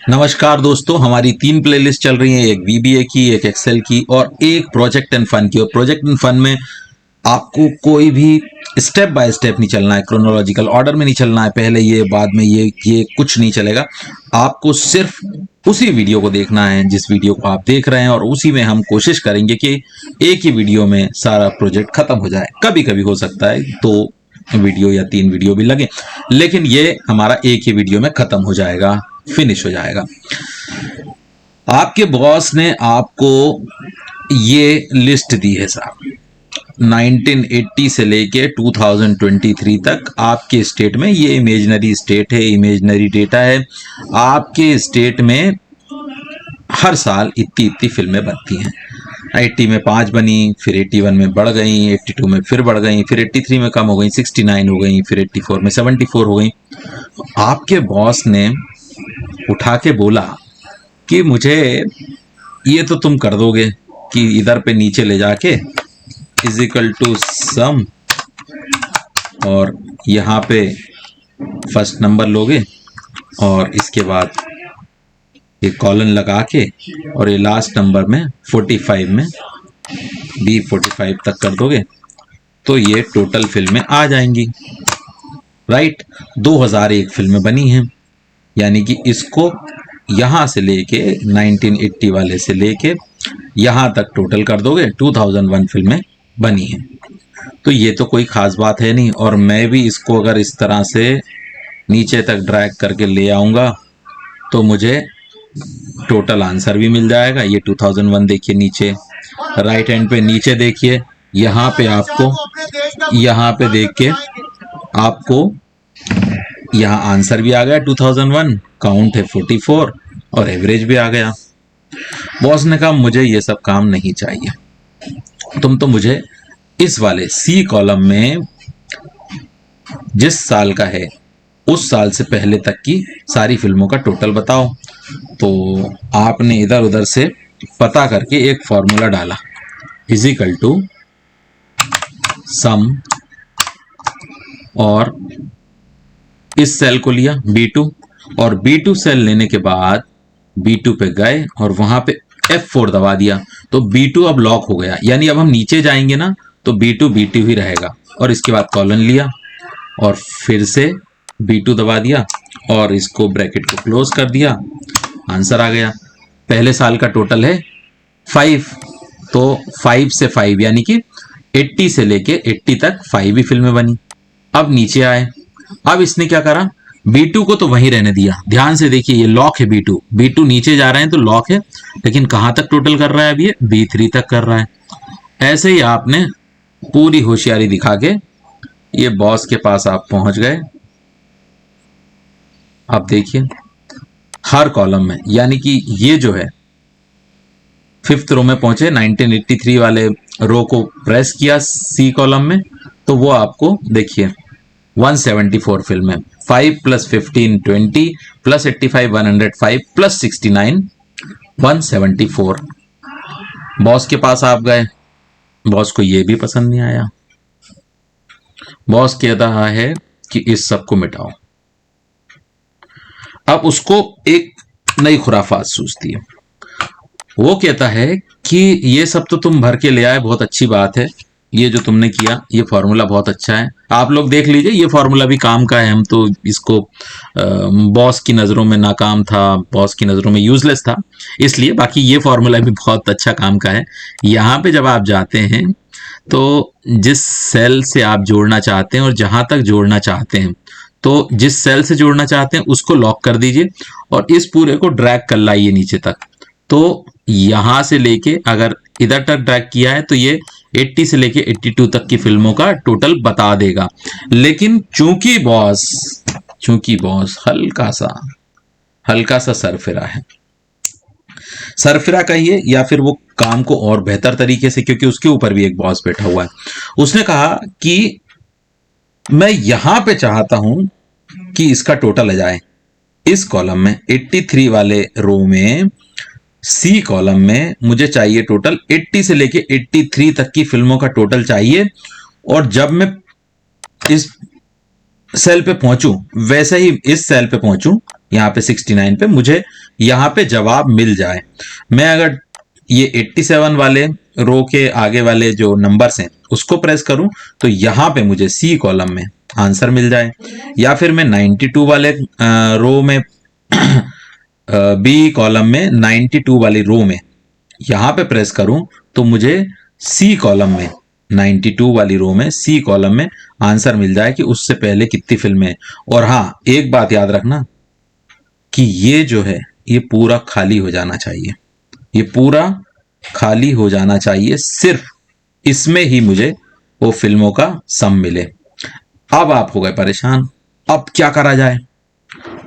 नमस्कार दोस्तों, हमारी 3 प्लेलिस्ट चल रही हैं, एक वीबीए की, एक एक्सेल की और एक प्रोजेक्ट एंड फन की। और प्रोजेक्ट एंड फन में आपको कोई भी स्टेप बाय स्टेप नहीं चलना है, क्रोनोलॉजिकल ऑर्डर में नहीं चलना है, पहले ये बाद में ये कुछ नहीं चलेगा। आपको सिर्फ उसी वीडियो को देखना है जिस वीडियो को आप देख रहे हैं, और उसी में हम कोशिश करेंगे कि एक ही वीडियो में सारा प्रोजेक्ट खत्म हो जाए। कभी कभी हो सकता है 2 वीडियो या 3 वीडियो भी लगे, लेकिन ये हमारा एक ही वीडियो में खत्म हो जाएगा, फिनिश हो जाएगा। आपके बॉस ने आपको ये लिस्ट दी है साहब, 1980 से लेके 2023 तक आपके स्टेट में, ये इमेजिनरी स्टेट है, इमेजिनरी डेटा है। आपके स्टेट में हर साल इतनी इतनी फिल्में बनती हैं। 80 में 5 बनी, फिर 81 में बढ़ गई, 82 में फिर बढ़ गई, फिर 83 में कम हो गई, 69 हो गई, फिर 84 में 74 हो गई। आपके बॉस ने उठा के बोला कि मुझे ये तो तुम कर दोगे कि इधर पे नीचे ले जाके इज इक्वल टू सम, और यहाँ पे फर्स्ट नंबर लोगे और इसके बाद ये कॉलन लगा के और ये लास्ट नंबर में 45 में B45 तक कर दोगे तो ये टोटल फिल्में आ जाएंगी। राइट, 2001 फिल्में बनी हैं, यानी कि इसको यहाँ से लेके 1980 वाले से लेके यहाँ तक टोटल कर दोगे, 2001 फिल्में बनी हैं। तो ये तो कोई ख़ास बात है नहीं, और मैं भी इसको अगर इस तरह से नीचे तक ड्रैग करके ले आऊँगा तो मुझे टोटल आंसर भी मिल जाएगा। ये 2001 देखिए नीचे, राइट हैंड पे नीचे देखिए, यहाँ पे आपको, यहाँ पे देख के आपको यहाँ आंसर भी आ गया 2001, काउंट है 44 और एवरेज भी आ गया। बॉस ने कहा मुझे ये सब काम नहीं चाहिए, तुम तो मुझे इस वाले सी कॉलम में जिस साल का है उस साल से पहले तक की सारी फिल्मों का टोटल बताओ। तो आपने इधर उधर से पता करके एक फॉर्मूला डाला, इज इक्वल टू सम, और इस सेल को लिया B2, और B2 सेल लेने के बाद B2 पे गए और वहां पे F4 दबा दिया, तो B2 अब लॉक हो गया। यानी अब हम नीचे जाएंगे ना तो B2 B2 ही रहेगा, और इसके बाद कॉलन लिया और फिर से B2 दबा दिया और इसको ब्रैकेट को क्लोज कर दिया, आंसर आ गया। पहले साल का टोटल है 5, तो 5 से 5 यानी कि 80 से लेके 80 तक 5 ही फिल्में बनी। अब नीचे आए, अब इसने क्या करा, B2 को तो वहीं रहने दिया। ध्यान से देखिए, ये लॉक है B2 नीचे जा रहे हैं तो लॉक है, लेकिन कहां तक टोटल कर रहा है, अभी ये B3 तक कर रहा है। ऐसे ही आपने पूरी होशियारी दिखा के ये बॉस के पास आप पहुंच गए। आप देखिए हर कॉलम में, यानी कि ये जो है 5th रो में पहुंचे, 1983 वाले रो को प्रेस किया सी कॉलम में, तो वो आपको देखिए 174 फिल्में, 5 + 15 20 + 85 105 + 69 174। बॉस के पास आप गए, बॉस को ये भी पसंद नहीं आया। बॉस कह रहा है कि इस सब को मिटाओ। अब उसको एक नई खुराफात सूझती है। वो कहता है कि ये सब तो तुम भर के ले आए, बहुत अच्छी बात है, ये जो तुमने किया ये फॉर्मूला बहुत अच्छा है, आप लोग देख लीजिए, ये फॉर्मूला भी काम का है। हम तो इसको बॉस की नज़रों में नाकाम था, बॉस की नज़रों में यूजलेस था, इसलिए, बाकी ये फॉर्मूला भी बहुत अच्छा काम का है। यहाँ पे जब आप जाते हैं तो जिस सेल से आप जोड़ना चाहते हैं और जहां तक जोड़ना चाहते हैं, तो जिस सेल से जोड़ना चाहते हैं उसको लॉक कर दीजिए और इस पूरे को ड्रैग कर लाइए नीचे तक। तो यहां से लेके अगर इधर तक ड्रैग किया है तो ये 80 से लेके 82 तक की फिल्मों का टोटल बता देगा। लेकिन चूंकि बॉस हल्का सा सरफिरा है, सरफिरा कहिए या फिर वो काम को और बेहतर तरीके से, क्योंकि उसके ऊपर भी एक बॉस बैठा हुआ है, उसने कहा कि मैं यहां पे चाहता हूं कि इसका टोटल आ जाए। इस कॉलम में 83 वाले रो में सी कॉलम में मुझे चाहिए टोटल 80 से लेके 83 तक की फिल्मों का टोटल चाहिए, और जब मैं इस सेल पे पहुंचूं वैसे ही इस सेल पे पहुंचूं, यहाँ पे 69 पे मुझे यहाँ पे जवाब मिल जाए। मैं अगर ये 87 वाले रो के आगे वाले जो नंबर्स हैं उसको प्रेस करूं तो यहाँ पे मुझे सी कॉलम में आंसर मिल जाए, या फिर मैं 92 वाले रो में बी कॉलम में 92 वाली रो में यहां पे प्रेस करूं तो मुझे सी कॉलम में 92 वाली रो में सी कॉलम में आंसर मिल जाए कि उससे पहले कितनी फिल्में हैं। और हाँ, एक बात याद रखना कि ये जो है ये पूरा खाली हो जाना चाहिए, ये पूरा खाली हो जाना चाहिए, सिर्फ इसमें ही मुझे वो फिल्मों का सम मिले। अब आप हो गए परेशान, अब क्या करा जाए?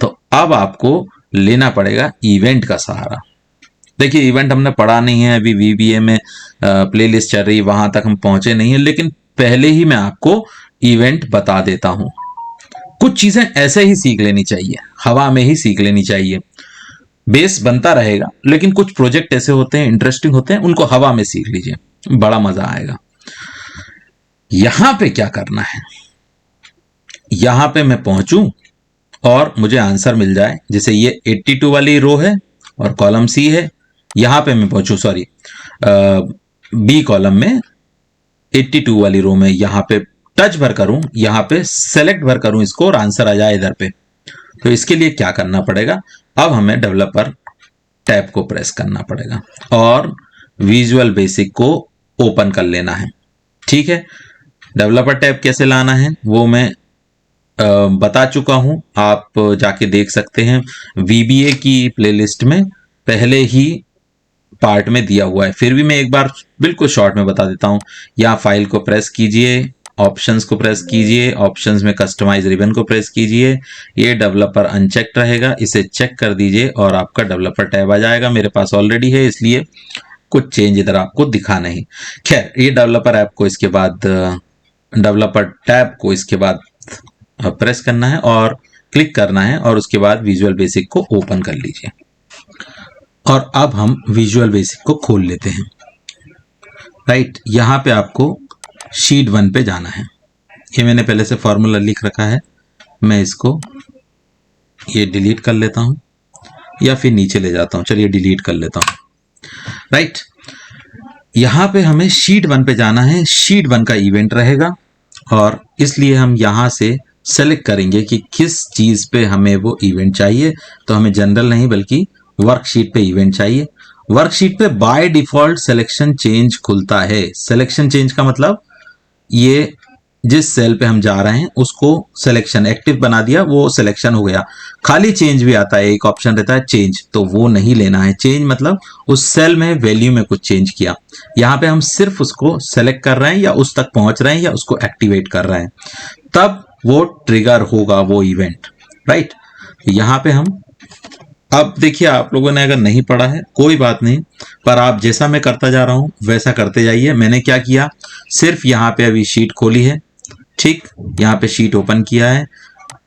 तो अब आपको लेना पड़ेगा इवेंट का सहारा। देखिए, इवेंट हमने पढ़ा नहीं है अभी, वीबीए में प्लेलिस्ट चल रही, वहां तक हम पहुंचे नहीं है, लेकिन पहले ही मैं आपको इवेंट बता देता हूं। कुछ चीजें ऐसे ही सीख लेनी चाहिए, हवा में ही सीख लेनी चाहिए, बेस बनता रहेगा, लेकिन कुछ प्रोजेक्ट ऐसे होते हैं, इंटरेस्टिंग होते हैं, उनको हवा में सीख लीजिए, बड़ा मजा आएगा। यहां पे क्या करना है, यहां पे मैं पहुंचूं और मुझे आंसर मिल जाए, जैसे ये 82 वाली रो है और कॉलम सी है, यहां पे मैं पहुंचू, सॉरी बी कॉलम में 82 वाली रो में यहां पे टच भर करूं, यहां पे सेलेक्ट भर करूं इसको और आंसर आ जाए इधर पे। तो इसके लिए क्या करना पड़ेगा, अब हमें डेवलपर टैब को प्रेस करना पड़ेगा और विजुअल बेसिक को ओपन कर लेना है। ठीक है, डेवलपर टैब कैसे लाना है वो मैं बता चुका हूं, आप जाके देख सकते हैं, वीबीए की प्लेलिस्ट में पहले ही पार्ट में दिया हुआ है। फिर भी मैं एक बार बिल्कुल शॉर्ट में बता देता हूं। यहाँ फाइल को प्रेस कीजिए, ऑप्शंस को प्रेस कीजिए, ऑप्शंस में कस्टमाइज रिबन को प्रेस कीजिए, ये डेवलपर अनचेक रहेगा, इसे चेक कर दीजिए और आपका डेवलपर टैब आ जाएगा। मेरे पास ऑलरेडी है इसलिए कुछ चेंज इधर आपको दिखा नहीं। खैर, ये डेवलपर ऐप को इसके बाद, डेवलपर टैब को इसके बाद प्रेस करना है और क्लिक करना है और उसके बाद विजुअल बेसिक को ओपन कर लीजिए। और अब हम विजुअल बेसिक को खोल लेते हैं। राइट, यहां पे आपको शीट 1 पे जाना है। ये मैंने पहले से फॉर्मूला लिख रखा है, मैं इसको ये डिलीट कर लेता हूं या फिर नीचे ले जाता हूं, चलिए डिलीट कर लेता हूं। राइट, यहां पे हमें शीट 1 पे जाना है, शीट 1 का इवेंट रहेगा और इसलिए हम यहां से सेलेक्ट करेंगे कि किस चीज पे हमें वो इवेंट चाहिए। तो हमें जनरल नहीं बल्कि वर्कशीट पे इवेंट चाहिए। वर्कशीट पे बाय डिफॉल्ट सिलेक्शन चेंज खुलता है। सिलेक्शन चेंज का मतलब ये जिस सेल पे हम जा रहे हैं उसको सिलेक्शन एक्टिव बना दिया, वो सिलेक्शन हो गया। खाली चेंज भी आता है, एक ऑप्शन रहता है चेंज, तो वो नहीं लेना है। चेंज मतलब उस सेल में वैल्यू में कुछ चेंज किया। यहाँ पे हम सिर्फ उसको सेलेक्ट कर रहे हैं या उस तक पहुंच रहे हैं या उसको एक्टिवेट कर रहे हैं, तब वो ट्रिगर होगा वो इवेंट। राइट, यहां पे हम, अब देखिए, आप लोगों ने अगर नहीं पढ़ा है कोई बात नहीं, पर आप जैसा मैं करता जा रहा हूं वैसा करते जाइए। मैंने क्या किया, सिर्फ यहां पे अभी शीट खोली है, ठीक, यहां पे शीट ओपन किया है,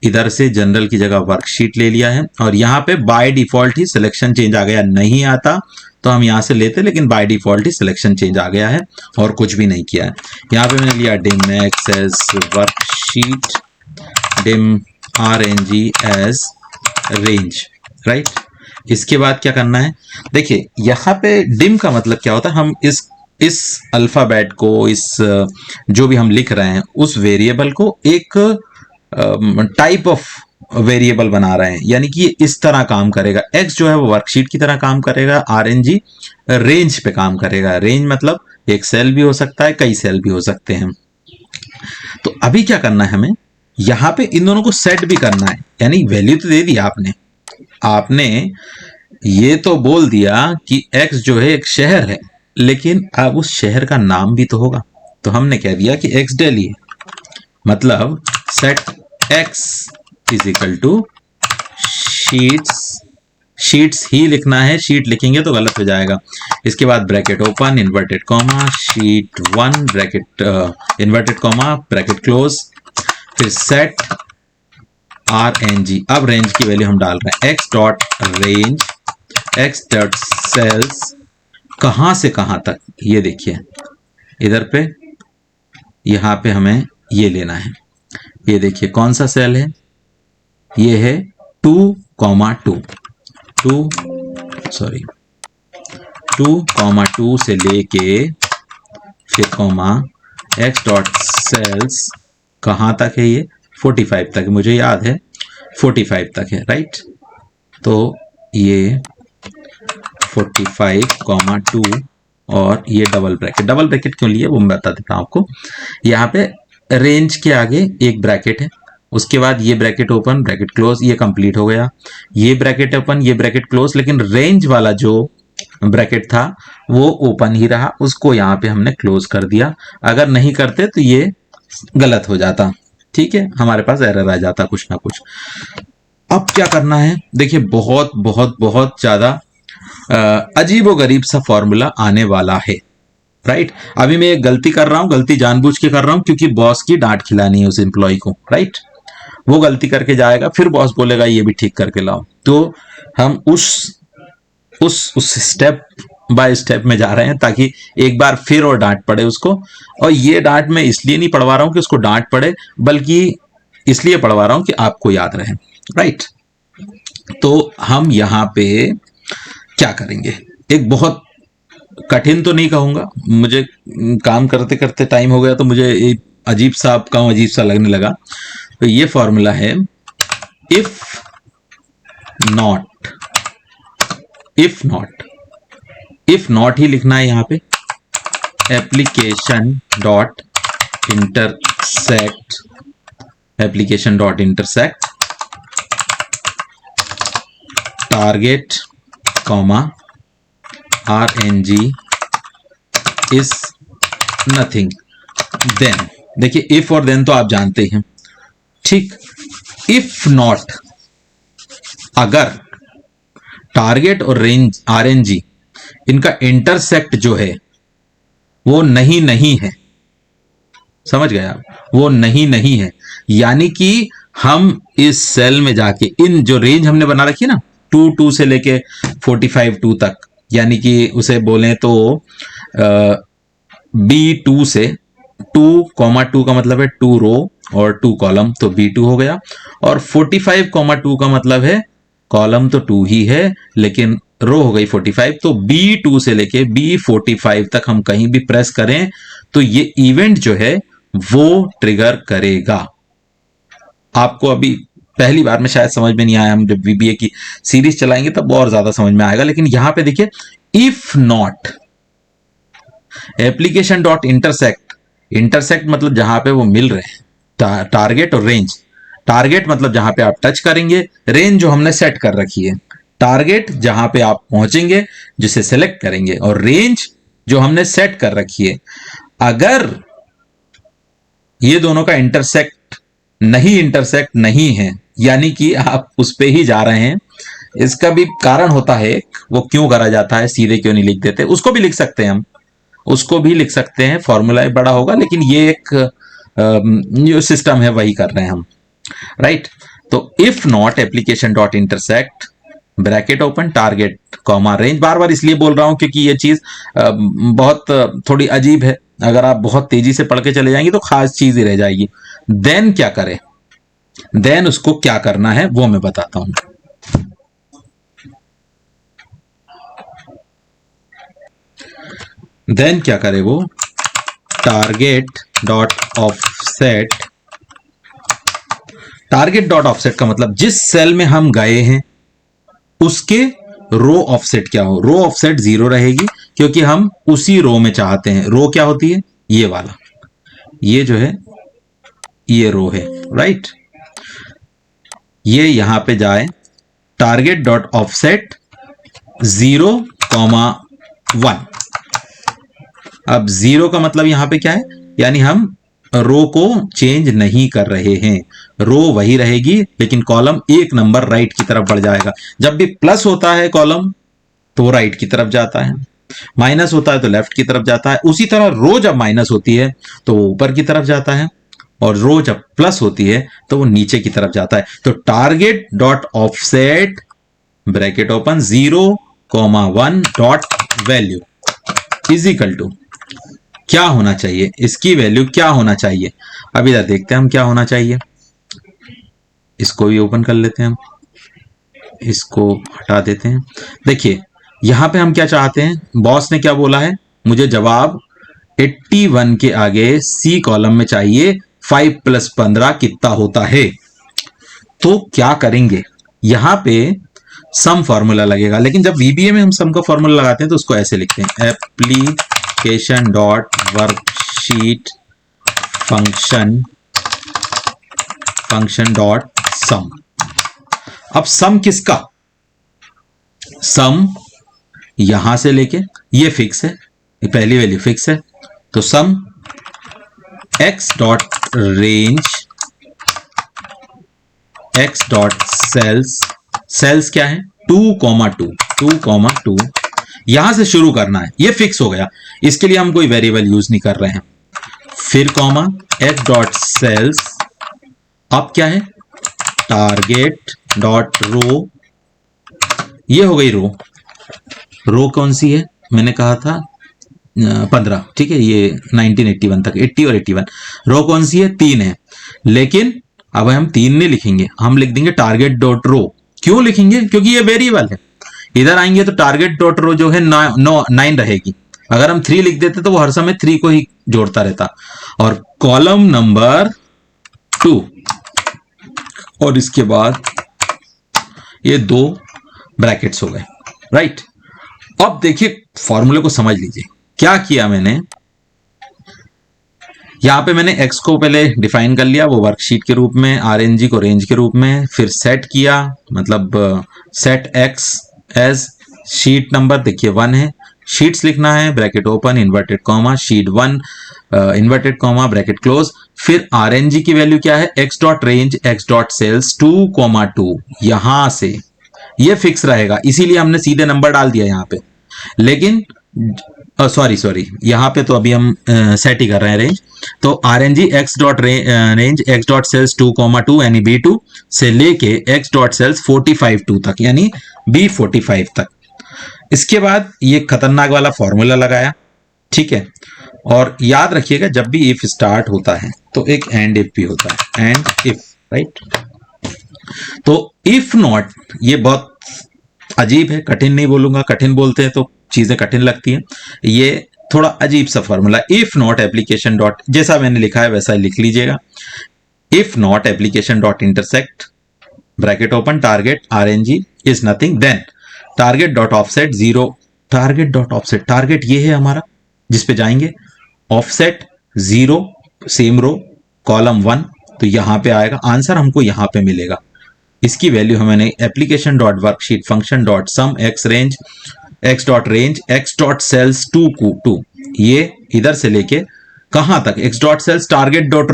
इधर से जनरल की जगह वर्कशीट ले लिया है और यहाँ पे बाय डिफॉल्ट ही सिलेक्शन चेंज आ गया। नहीं आता तो हम यहाँ से लेते, लेकिन बाय डिफॉल्ट ही सिलेक्शन चेंज आ गया है और कुछ भी नहीं किया है। यहाँ पे मैंने लिया dim x as worksheet, dim RNG as range. Right, इसके बाद क्या करना है, देखिए यहाँ पे डिम का मतलब क्या होता है, हम इस अल्फाबेट को, इस जो भी हम लिख रहे हैं उस वेरिएबल को एक टाइप ऑफ वेरिएबल बना रहे हैं, यानी कि ये इस तरह काम करेगा। एक्स जो है वो वर्कशीट की तरह काम करेगा, RNG रेंज पे काम करेगा। रेंज मतलब एक सेल भी हो सकता है, कई सेल भी हो सकते हैं। तो अभी क्या करना है, हमें यहां पे इन दोनों को सेट भी करना है, यानी वैल्यू तो दे दी आपने ये तो बोल दिया कि एक्स जो है एक शहर है, लेकिन अब उस शहर का नाम भी तो होगा। तो हमने कह दिया कि एक्स दिल्ली है, मतलब set X is equal to sheets ही लिखना है, शीट लिखेंगे तो गलत हो जाएगा। इसके बाद bracket open, inverted comma, sheet 1 bracket inverted comma bracket close, फिर सेट RNG। अब रेंज की वैल्यू हम डाल रहे हैं, x dot range, x dot cells, कहां से कहां तक, ये देखिए इधर पे, यहां पे हमें ये लेना है। ये देखिए कौन सा सेल है, ये है 2,2 2,2 से लेके फिर कॉमा एक्स डॉट सेल्स कहाँ तक है, ये 45 तक, मुझे याद है 45 तक है, राइट। तो ये 45,2 और ये डबल ब्रैकेट क्यों लिए वो मैं बता देता हूं आपको। यहाँ पे रेंज के आगे एक ब्रैकेट है, उसके बाद ये ब्रैकेट ओपन ब्रैकेट क्लोज, ये कंप्लीट हो गया। ये ब्रैकेट ओपन ये ब्रैकेट क्लोज, लेकिन रेंज वाला जो ब्रैकेट था वो ओपन ही रहा, उसको यहाँ पे हमने क्लोज कर दिया। अगर नहीं करते तो ये गलत हो जाता, ठीक है, हमारे पास एरर आ जाता कुछ ना कुछ। अब क्या करना है, देखिए बहुत बहुत बहुत ज्यादा अजीबो गरीब सा फॉर्मूला आने वाला है, राइट। अभी मैं एक गलती कर रहा हूं, गलती जानबूझ के कर रहा हूं क्योंकि बॉस की डांट खिलानी है उस एम्प्लॉय को, राइट। वो गलती करके जाएगा, फिर बॉस बोलेगा ये भी ठीक करके लाओ। तो हम उस स्टेप बाय स्टेप में जा रहे हैं ताकि एक बार फिर और डांट पड़े उसको। और ये डांट मैं इसलिए नहीं पढ़वा रहा हूं कि उसको डांट पड़े, बल्कि इसलिए पढ़वा रहा हूं कि आपको याद रहे, राइट। तो हम यहां पे क्या करेंगे, एक बहुत कठिन तो नहीं कहूंगा, मुझे काम करते करते टाइम हो गया तो मुझे एक अजीब सा, आप कहूं अजीब सा लगने लगा। तो ये फॉर्मूला है इफ नॉट इफ नॉट ही लिखना है यहां पे, application dot intersect target comma RNG is nothing then. देखिए इफ और देन तो आप जानते हैं, ठीक। इफ नॉट, अगर टारगेट और रेंज RNG इनका इंटरसेक्ट जो है वो नहीं है, समझ गए आप, वो नहीं है, यानी कि हम इस सेल में जाके इन जो रेंज हमने बना रखी है ना 2 से लेके 45 तक, यानी कि उसे बोलें तो B2 से 2,2 का मतलब है 2 रो और 2 कॉलम, तो B2 हो गया। और 45,2 का मतलब है कॉलम तो 2 ही है लेकिन रो हो गई 45, तो B2 से लेके B45 तक हम कहीं भी प्रेस करें तो ये इवेंट जो है वो ट्रिगर करेगा। आपको अभी पहली बार में शायद समझ में नहीं आया, हम जब VBA की सीरीज चलाएंगे तब और ज्यादा समझ में आएगा। लेकिन यहां पे देखिए if not application dot intersect मतलब जहां पे वो मिल रहे हैं, टारगेट और रेंज। टारगेट मतलब जहां पे आप टच करेंगे, रेंज जो हमने सेट कर रखी है, टारगेट जहां पे आप पहुंचेंगे जिसे सेलेक्ट करेंगे, और रेंज जो हमने सेट कर रखी है। अगर ये दोनों का इंटरसेक्ट नहीं है, यानी कि आप उस पे ही जा रहे हैं। इसका भी कारण होता है, वो क्यों करा जाता है, सीधे क्यों नहीं लिख देते, उसको भी लिख सकते हैं हम, उसको भी लिख सकते हैं, फॉर्मूला बड़ा होगा, लेकिन ये एक जो सिस्टम है वही कर रहे हैं हम, राइट। तो if not application dot intersect bracket open target comma range, बार बार इसलिए बोल रहा हूं क्योंकि ये चीज बहुत थोड़ी अजीब है, अगर आप बहुत तेजी से पढ़ के चले जाएंगे तो खास चीज ही रह जाएगी। देन क्या करें, देन उसको क्या करना है वो मैं बताता हूं। देन क्या करे वो, टारगेट डॉट ऑफसेट का मतलब जिस सेल में हम गए हैं उसके रो ऑफसेट क्या हो। रो ऑफसेट 0 रहेगी क्योंकि हम उसी रो में चाहते हैं। रो क्या होती है, ये वाला, ये जो है ये रो है, राइट। ये यहां पे जाए टारगेट डॉट ऑफसेट 0,1। अब 0 का मतलब यहां पे क्या है, यानी हम रो को चेंज नहीं कर रहे हैं, रो वही रहेगी लेकिन कॉलम एक नंबर राइट की तरफ बढ़ जाएगा। जब भी प्लस होता है कॉलम तो वो राइट की तरफ जाता है, माइनस होता है तो लेफ्ट की तरफ जाता है। उसी तरह रो जब माइनस होती है तो वो ऊपर की तरफ जाता है, और रो जब प्लस होती है तो वो नीचे की तरफ जाता है। तो target dot offset bracket open 0,1 dot value is equal to क्या होना चाहिए, इसकी वैल्यू क्या होना चाहिए। अब इधर देखते हैं हम क्या होना चाहिए, इसको भी ओपन कर लेते हैं हम। इसको हटा देते हैं। देखिए यहां पे हम क्या चाहते हैं, बॉस ने क्या बोला है, मुझे जवाब 81 के आगे सी कॉलम में चाहिए 5 + 15 कितना होता है। तो क्या करेंगे, यहां पे सम फॉर्मूला लगेगा, लेकिन जब वीबीए में हम सम का फॉर्मूला लगाते हैं तो उसको ऐसे लिखते हैं, application dot worksheet function dot sum. अब सम किसका, सम यहां से लेके, ये फिक्स है, ये पहली वैल्यू फिक्स है, तो sum X dot range X dot cells क्या है 2,2 यहां से शुरू करना है, ये फिक्स हो गया, इसके लिए हम कोई वेरिएबल यूज नहीं कर रहे हैं। फिर कॉमा एक्स डॉट सेल्स, अब क्या है टारगेट डॉट रो, ये हो गई रो कौन सी है, मैंने कहा था 15, ठीक है, ये 1981 तक 80 और 81, रो कौन सी है 3 है, लेकिन अब हम 3 नहीं लिखेंगे, हम लिख देंगे टारगेट डॉट रो। क्यों लिखेंगे, क्योंकि ये वेरिएबल है, इधर आएंगे तो टारगेट डॉट रो जो है 9 रहेगी, अगर हम 3 लिख देते तो वो हर समय 3 को ही जोड़ता रहता, और कॉलम नंबर 2, और इसके बाद ये 2 ब्रैकेट्स हो गए, राइट। अब देखिए फॉर्मूले को समझ लीजिए, क्या किया मैंने, यहां पे मैंने x को पहले डिफाइन कर लिया, वो वर्कशीट के रूप में, RNG को रेंज के रूप में, फिर सेट किया, मतलब set x as sheet number, देखिए 1 है, शीट्स लिखना है, bracket open inverted comma sheet 1 inverted comma bracket close, फिर RNG की वैल्यू क्या है x dot range x dot cells 2,2, यहां से ये फिक्स रहेगा, इसीलिए हमने सीधे नंबर डाल दिया यहां पे, लेकिन सॉरी यहां पे तो अभी हम सेट ही कर रहे हैं रेंज, तो RNG x dot range x dot cells 2,2 यानी B2 से लेके x डॉट सेल्स 45 तक यानी B45 तक। इसके बाद ये खतरनाक वाला फॉर्मूला लगाया, ठीक है, और याद रखिएगा जब भी इफ स्टार्ट होता है तो एक एंड इफ भी होता है, एंड इफ, राइट। तो इफ नॉट, ये बहुत अजीब है, कठिन नहीं बोलूंगा, कठिन बोलते हैं तो चीजें कठिन लगती हैं, ये थोड़ा अजीब सा formula, if not application dot, जैसा मैंने लिखा है वैसा ही लिख लीजिएगा, if not application dot intersect bracket open target RNG is nothing, then target dot offset 0, target dot offset, target ये है हमारा जिस पे जाएंगे, ऑफसेट 0 सेम रो कॉलम 1, तो यहां पे आएगा आंसर, हमको यहां पे मिलेगा, इसकी वैल्यू हमें application dot worksheet function dot sum X dot range X dot cells 2, ये इधर से लेके कहां तक X dot cells target dot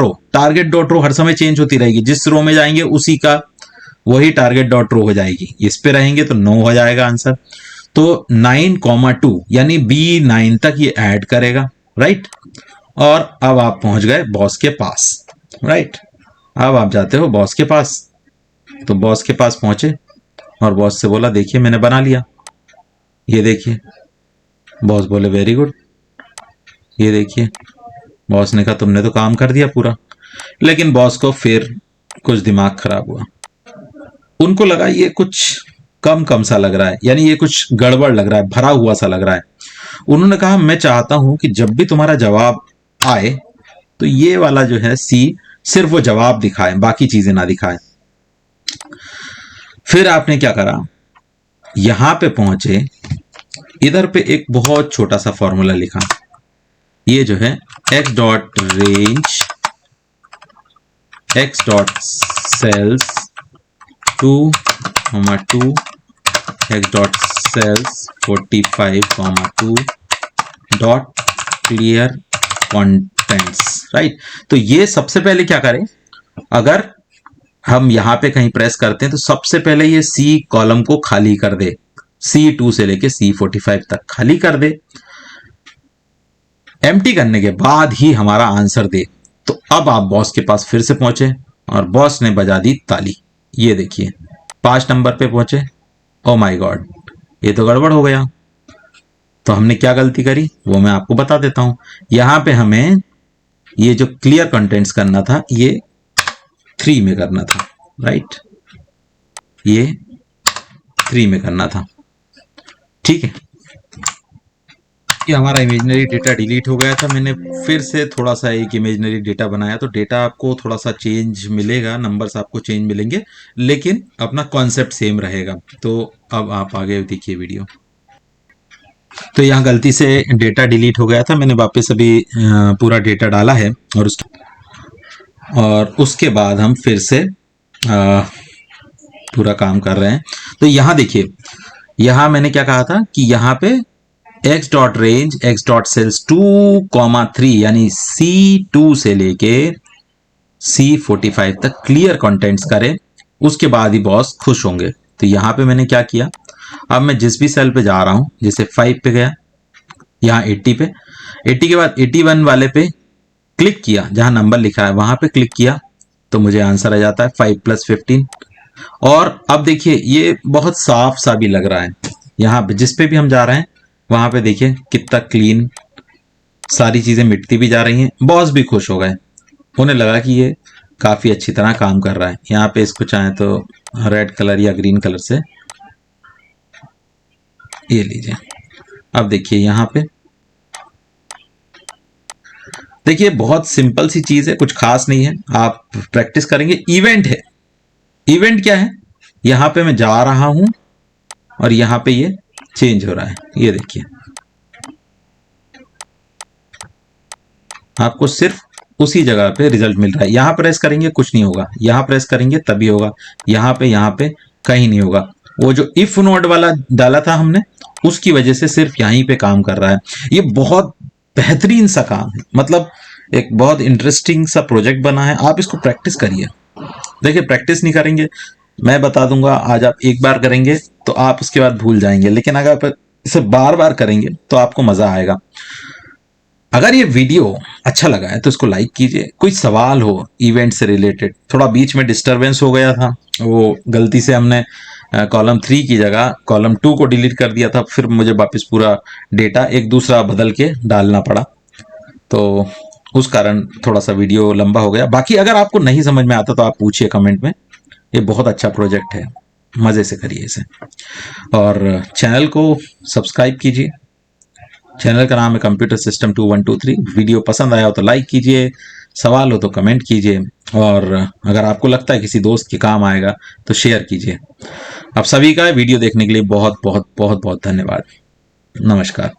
row हर समय चेंज होती रहेगी, जिस रो में जाएंगे उसी का वही टारगेट डॉट रो हो जाएगी, इस पे रहेंगे तो 9 हो जाएगा आंसर, तो 9,2 यानी B9 तक ये ऐड करेगा, राइट। और अब आप पहुंच गए बॉस के पास, राइट, अब आप जाते हो बॉस के पास, तो बॉस के पास पहुंचे और बॉस से बोला देखिए मैंने बना लिया, ये देखिए, बॉस बोले वेरी गुड, ये देखिए, बॉस ने कहा तुमने तो काम कर दिया पूरा, लेकिन बॉस को फिर कुछ दिमाग खराब हुआ, उनको लगा ये कुछ कम सा लग रहा है, यानी ये कुछ गड़बड़ लग रहा है, भरा हुआ सा लग रहा है, उन्होंने कहा मैं चाहता हूं कि जब भी तुम्हारा जवाब आए तो ये वाला जो है C सिर्फ वो जवाब दिखाए, बाकी चीजें ना दिखाए। फिर आपने क्या करा, यहां पे पहुंचे, इधर पे एक बहुत छोटा सा फॉर्मूला लिखा, ये जो है x dot range x dot cells 2,2 x dot cells 45,2 dot clear contents, right. तो ये सबसे पहले क्या करें, अगर हम यहां पे कहीं प्रेस करते हैं तो सबसे पहले ये C कॉलम को खाली कर दे, C2 से लेके C45 तक खाली कर दे, एम्प्टी करने के बाद ही हमारा आंसर दे। तो अब आप बॉस के पास फिर से पहुंचे और बॉस ने बजा दी ताली, ये देखिए 5 नंबर पे पहुंचे, ओ माय गॉड ये तो गड़बड़ हो गया। तो हमने क्या गलती करी वो मैं आपको बता देता हूं, यहां पे हमें ये जो क्लियर कंटेंट्स करना था ये 3 में करना था, राइट, ये 3 में करना था। ठीक है, ये हमारा इमेजिनरी डेटा डिलीट हो गया था। मैंने फिर से थोड़ा सा एक इमेजिनरी डेटा बनाया, तो डेटा आपको थोड़ा सा चेंज मिलेगा, नंबर्स आपको चेंज मिलेंगे, लेकिन अपना कॉन्सेप्ट सेम रहेगा। तो अब आप आगे देखिए वीडियो। तो यहाँ गलती से डेटा डिलीट हो गया था, मैंने वापस अभी पूरा डेटा डाला है, और उसके बाद हम फिर से पूरा काम कर रहे हैं। तो यहाँ देखिए, यहाँ मैंने क्या कहा था कि यहाँ पे x dot range x dot cells 2,3 यानी C2 से लेके C45 तक क्लियर कंटेंट्स करें, उसके बाद ही बॉस खुश होंगे। तो यहाँ पे मैंने क्या किया, अब मैं जिस भी सेल पे जा रहा हूं, जैसे 5 पे गया, यहाँ 80 पे, 80 के बाद 81 वाले पे क्लिक किया, जहां नंबर लिखा है वहां पे क्लिक किया, तो मुझे आंसर आ जाता है 5 + 15। और अब देखिए ये बहुत साफ सा भी लग रहा है, यहाँ पे जिस पे भी हम जा रहे हैं वहां पे देखिए कितना क्लीन, सारी चीजें मिटती भी जा रही हैं, बॉस भी खुश हो गए, उन्हें लगा कि ये काफी अच्छी तरह काम कर रहा है। यहाँ पे इसको चाहे तो रेड कलर या ग्रीन कलर से, ये लीजिए। अब देखिए यहाँ पे देखिए, बहुत सिंपल सी चीज है, कुछ खास नहीं है, आप प्रैक्टिस करेंगे। इवेंट है, इवेंट क्या है, यहाँ पे मैं जा रहा हूं और यहाँ पे ये चेंज हो रहा है, ये देखिए, आपको सिर्फ उसी जगह पे रिजल्ट मिल रहा है। यहां प्रेस करेंगे कुछ नहीं होगा, यहां प्रेस करेंगे तभी होगा, यहाँ पे कहीं नहीं होगा। वो जो इफ नोड वाला डाला था हमने, उसकी वजह से सिर्फ यहीं पे काम कर रहा है। ये बहुत बेहतरीन सा काम है, मतलब एक बहुत इंटरेस्टिंग सा प्रोजेक्ट बना है। आप इसको प्रैक्टिस करिए। देखिए, प्रैक्टिस नहीं करेंगे, मैं बता दूंगा, आज आप एक बार करेंगे तो आप उसके बाद भूल जाएंगे, लेकिन अगर आप इसे बार बार करेंगे तो आपको मजा आएगा। अगर ये वीडियो अच्छा लगा है तो इसको लाइक कीजिए। कोई सवाल हो इवेंट से रिलेटेड, थोड़ा बीच में डिस्टरबेंस हो गया था, वो गलती से हमने कॉलम 3 की जगह कॉलम 2 को डिलीट कर दिया था, फिर मुझे वापस पूरा डेटा एक दूसरा बदल के डालना पड़ा, तो उस कारण थोड़ा सा वीडियो लंबा हो गया। बाकी अगर आपको नहीं समझ में आता तो आप पूछिए कमेंट में। ये बहुत अच्छा प्रोजेक्ट है, मजे से करिए इसे, और चैनल को सब्सक्राइब कीजिए। चैनल का नाम है कंप्यूटर सिस्टम 2123। वीडियो पसंद आया हो तो लाइक कीजिए, सवाल हो तो कमेंट कीजिए, और अगर आपको लगता है किसी दोस्त के काम आएगा तो शेयर कीजिए। आप सभी का वीडियो देखने के लिए बहुत बहुत बहुत बहुत धन्यवाद। नमस्कार।